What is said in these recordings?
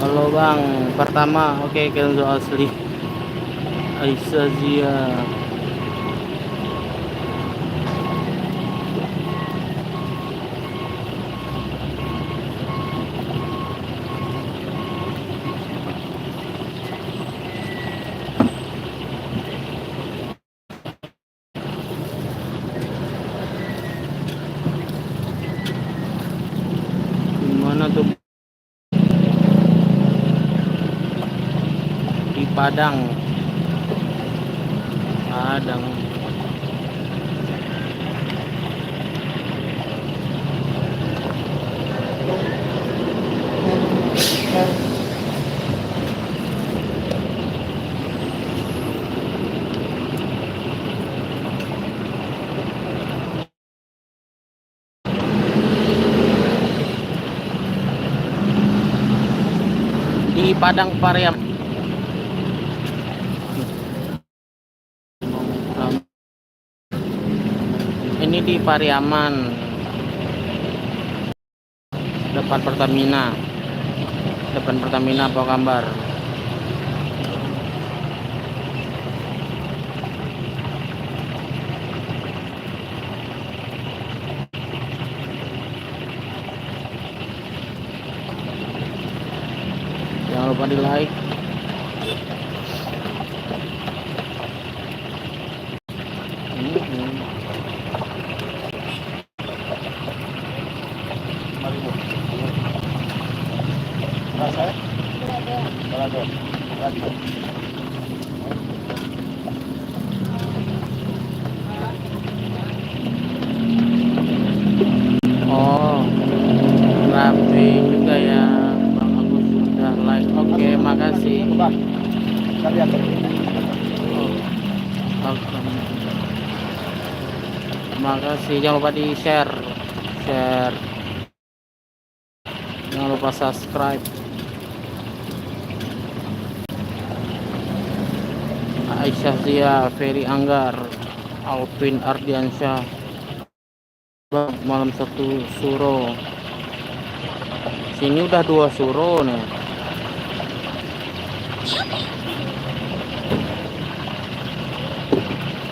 Halo bang, pertama oke Kenzo asli Aisyah Zia. Gimana tuh di Padang? Padang. Di Padang Pariam. Ini di Pariaman, depan Pertamina. Apa kabar? Jangan lupa di like. Oh, rapi juga ya Bang Agus sudah like. Oke, makasih. Oke. Makasih, jangan lupa di share. Jangan lupa subscribe. Aisyah Zia, Ferry Anggar, Alvin Ardiansyah, Bang, malam 1 suro. Sini udah 2 suro nih.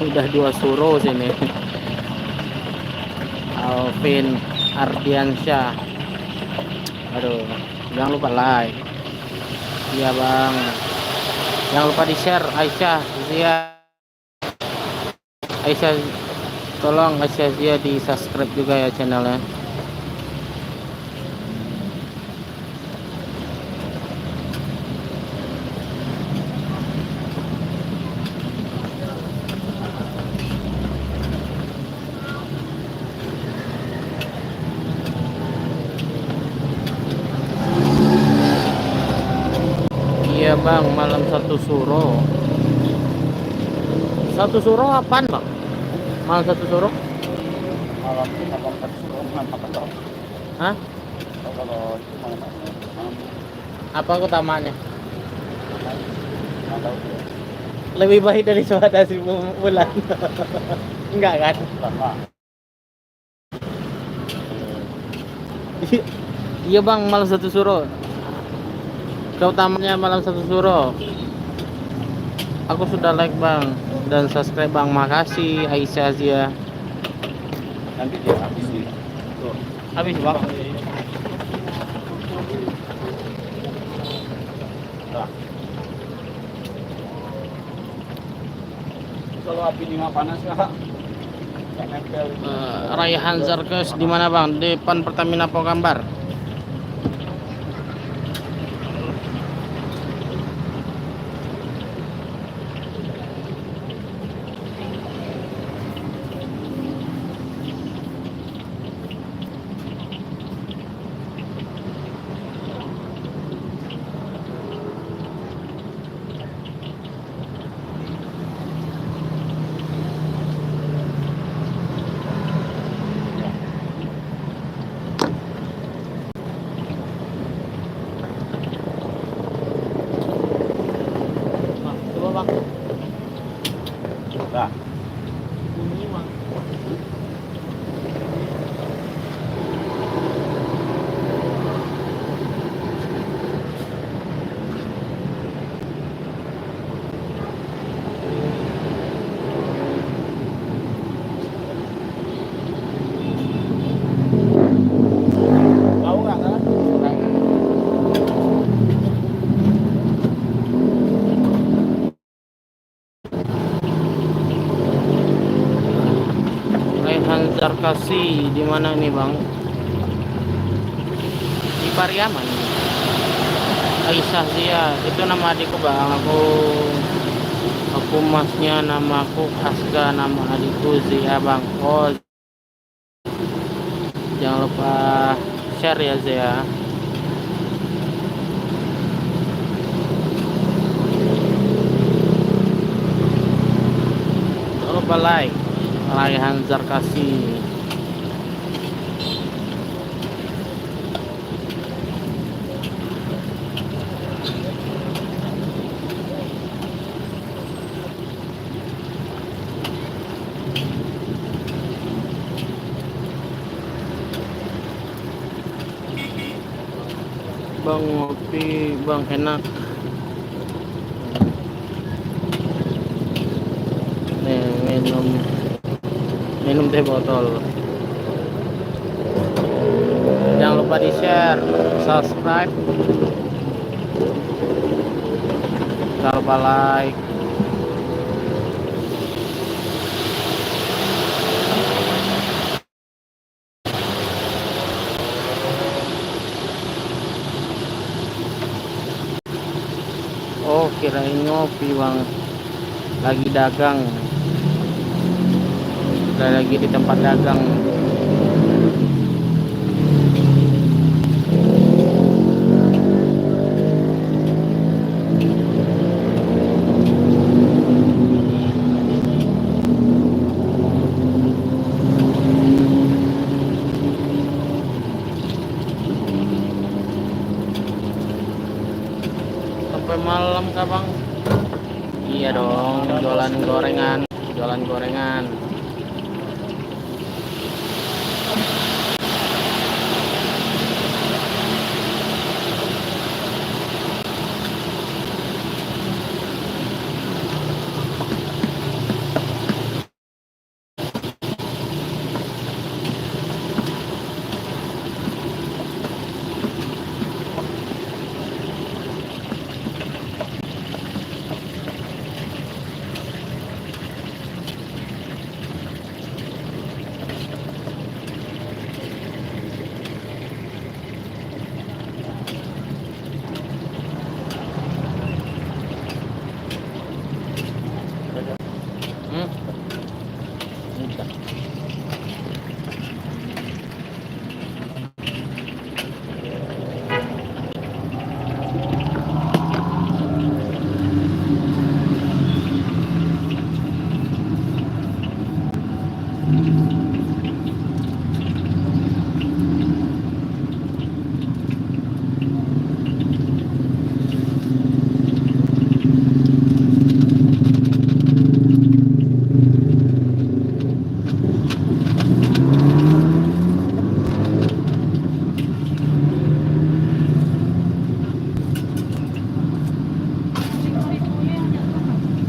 Udah 2 suro sini. Alvin Ardiansyah. Aduh, jangan lupa like. Iya Bang. Jangan lupa di share. Aisyah Zia. Tolong Aisyah Zia di subscribe juga ya channelnya. Iya Bang, malam 1 suro. 1 suro apaan Bang? Malam 1 suro? Malam 1 suro apa? Hah? Kalau itu malam Apa utamaannya? Lebih baik dari suara 1000 bulan. Enggak kan? Iya Bang, malam 1 suro. Keutamanya malam 1 suro. Aku sudah like Bang dan subscribe Bang. Makasih Aisyah Zia. Nanti dia habis nih. Tuh. Habis Bang. Nah. Kalau api ini mah panas ya. Raihan Zarkes di mana Bang? Depan Pertamina Pogambar. Coba Bang. Nah. Bunyi Bang. Tahu nggak kan? Raihan Zarkasi di mana nih Bang? Di Pariaman. Aisyah Zia, itu nama adikku Bang. Aku masnya, namaku Asga, nama adikku Zia Bang. Oh, jangan lupa share ya Zia. Jangan lupa like. Raihan Zarkasi. Bang, ngopi bang, enak. Nih, minum teh botol. Jangan lupa di share, subscribe, jangan lupa like. Oh, kirain ngopi bang, lagi dagang, udah lagi di tempat dagang. Sampai malam kah bang? Iya dong, jualan gorengan, jualan gorengan. Hmm?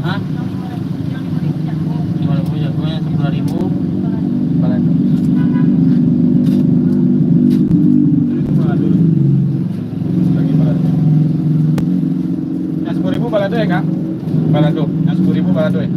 Hah? 5.000 jagonya 10.000. Balado. Balado. Lagi balado. Yang 10.000 balado ya kak? Balado. Yang 10.000 balado ya?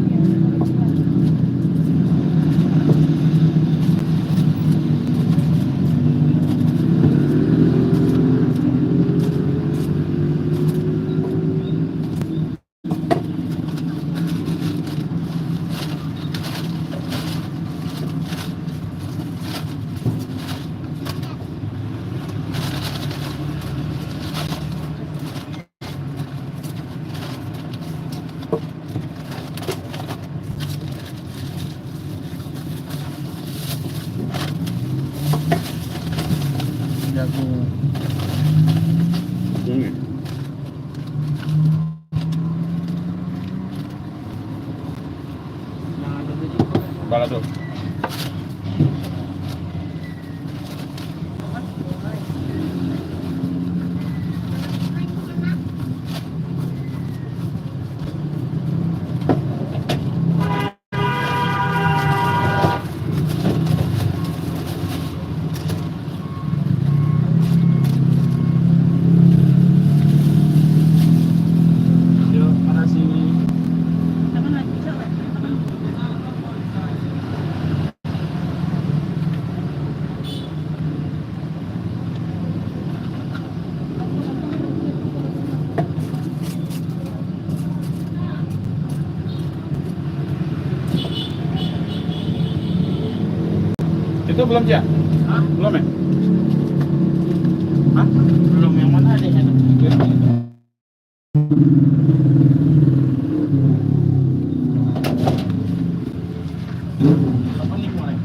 Jagung. Yang ada tuh juga. Balado. Yuk, makasih. Itu belum ya? Hah? Belum ya? Hah? Belum, yang mana ada yang kapan nih mulai?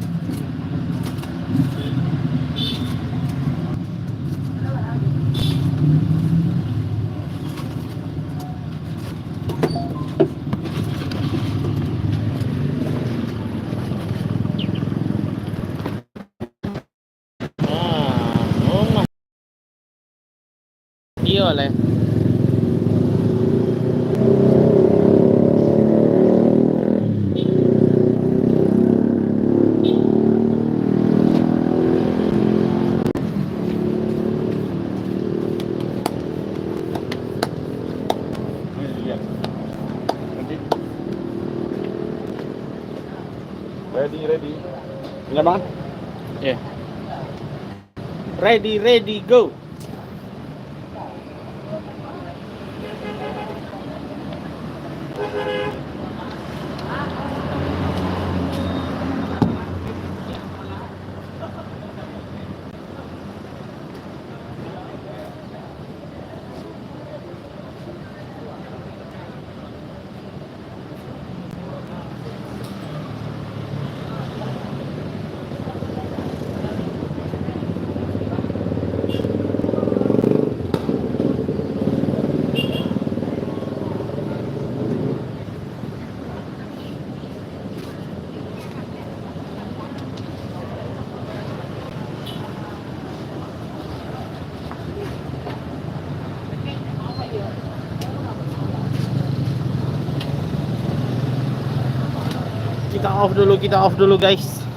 boleh. Lihat. Nanti. Ready. Enggak bang? Ya. Ready, go. Kita off dulu guys.